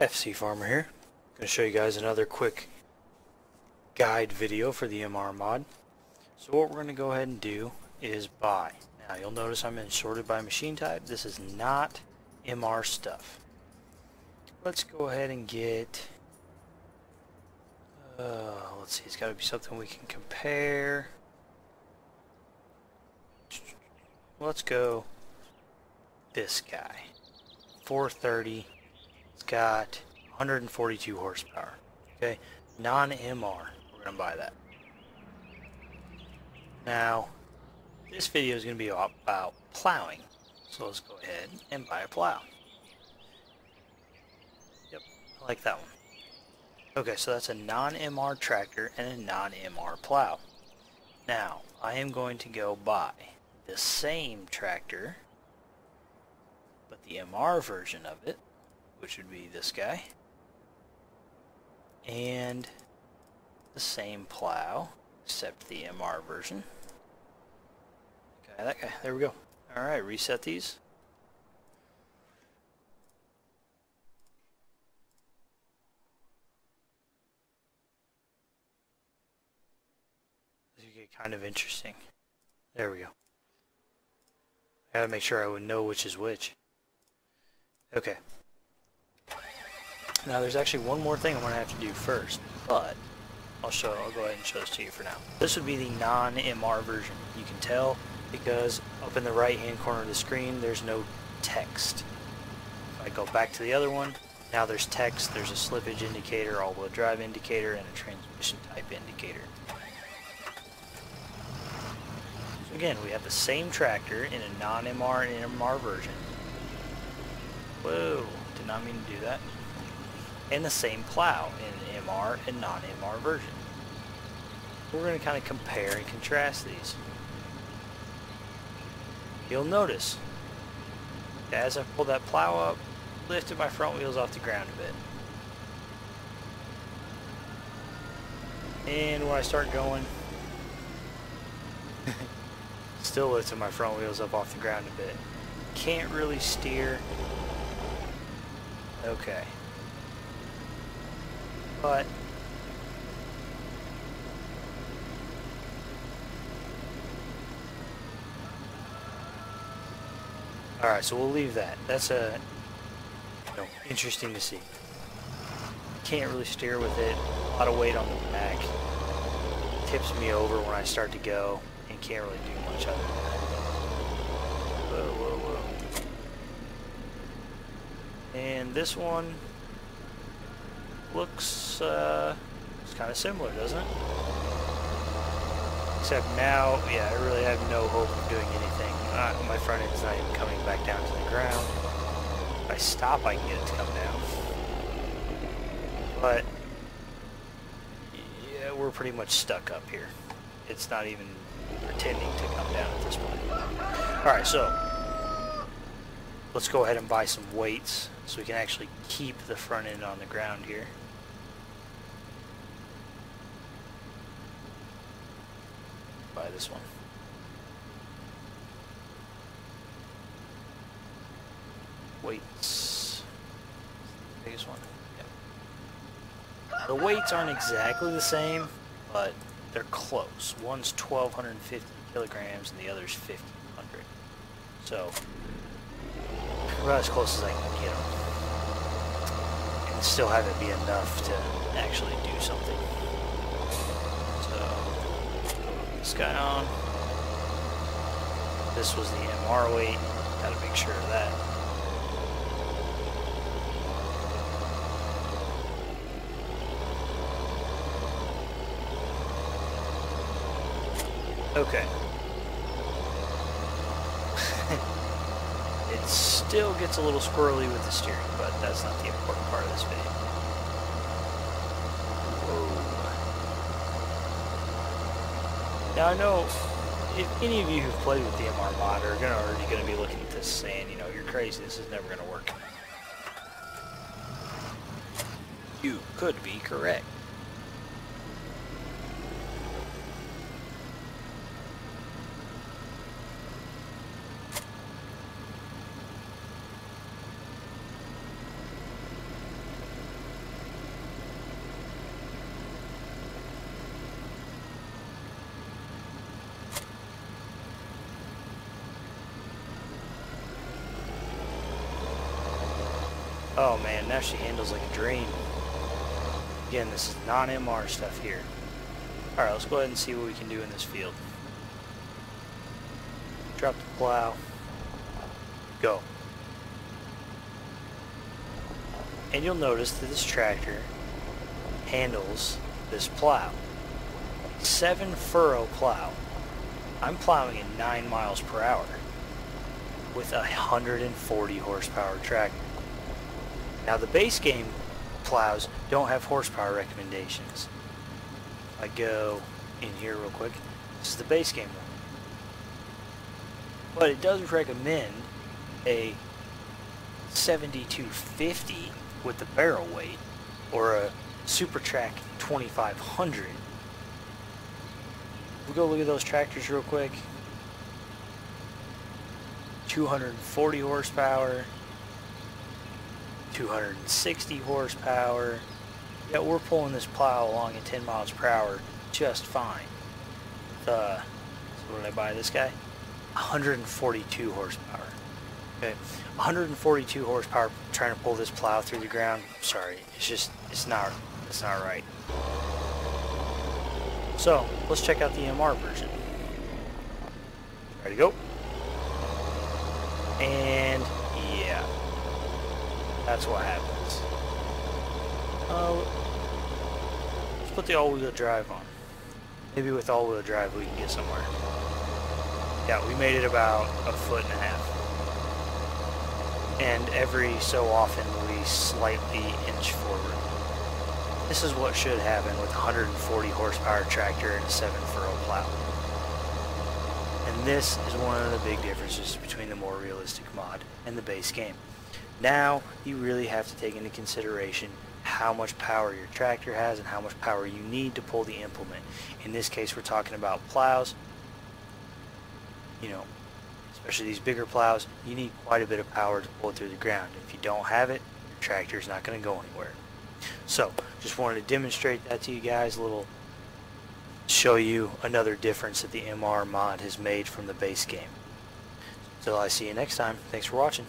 FC Farmer here. Going to show you guys another quick guide video for the MR mod. So what we're going to go ahead and do is buy. Now you'll notice I'm in sorted by machine type. This is not MR stuff. Let's go ahead and get, let's see, it's got to be something we can compare. Let's go this guy. 430. It's got 142 horsepower. Okay, non-MR. We're going to buy that. Now, this video is going to be about plowing. So let's go ahead and buy a plow. Yep, I like that one. Okay, so that's a non-MR tractor and a non-MR plow. Now, I am going to go buy the same tractor, but the MR version of it, which would be this guy, and the same plow, except the MR version. Okay, that guy. There we go. Alright, reset these. This will get kind of interesting. There we go. I gotta make sure I would know which is which. Okay. Now there's actually one more thing I'm gonna have to do first, but I'll go ahead and show this to you for now. This would be the non-MR version. You can tell because up in the right hand corner of the screen there's no text. If I go back to the other one, now there's text, there's a slippage indicator, all-wheel drive indicator, and a transmission type indicator. So again, we have the same tractor in a non-MR and MR version. Whoa, did not mean to do that. And the same plow in an MR and non-MR version. We're going to kind of compare and contrast these. You'll notice, as I pulled that plow up, lifted my front wheels off the ground a bit. And when I start going, still lifted my front wheels up off the ground a bit. Can't really steer. Okay. But alright, so we'll leave that. That's interesting to see. Can't really steer with it. A lot of weight on the back. Tips me over when I start to go and can't really do much other than that. Whoa, whoa, whoa. And this one looks it's kind of similar, doesn't it? Except now, yeah, I really have no hope of doing anything. My front end's not even coming back down to the ground. If I stop, I can get it to come down. But yeah, we're pretty much stuck up here. It's not even pretending to come down at this point. Alright, so let's go ahead and buy some weights so we can actually keep the front end on the ground here. Buy this one. Weights. Biggest one. Yep. The weights aren't exactly the same, but they're close. One's 1,250 kilograms and the other's 1,500. So about as close as I can get them. And still have it be enough to actually do something. So, this guy on. This was the MR weight. Gotta make sure of that. Okay. It still gets a little squirrely with the steering, but that's not the important part of this video. Whoa. Now I know if any of you who've played with the MR mod are already going to be looking at this saying, you know, you're crazy, this is never going to work. You could be correct. Oh man, now she handles like a dream. Again, this is non-MR stuff here. Alright, let's go ahead and see what we can do in this field. Drop the plow. Go. And you'll notice that this tractor handles this plow. 7-furrow plow. I'm plowing at 9 miles per hour with a 140 horsepower tractor. Now the base game plows don't have horsepower recommendations. If I go in here real quick, this is the base game one. But it does recommend a 7250 with the barrel weight or a Super Track 2500. We'll go look at those tractors real quick. 240 horsepower, 260 horsepower. Yeah, we're pulling this plow along at 10 miles per hour just fine. So what did I buy this guy? 142 horsepower. Okay, 142 horsepower trying to pull this plow through the ground. Sorry, it's not right. So let's check out the MR version. Ready to go? And yeah, that's what happens. Let's put the all-wheel drive on. Maybe with all-wheel drive we can get somewhere. Yeah, we made it about 1.5 feet. And every so often we slightly inch forward. This is what should happen with a 140 horsepower tractor and a 7-furrow plow. And this is one of the big differences between the more realistic mod and the base game. Now you really have to take into consideration how much power your tractor has and how much power you need to pull the implement. In this case we're talking about plows. You know, especially these bigger plows, you need quite a bit of power to pull it through the ground. If you don't have it, your tractor is not going to go anywhere. So, just wanted to demonstrate that to you guys, show you another difference that the MR mod has made from the base game. Until I see you next time, thanks for watching.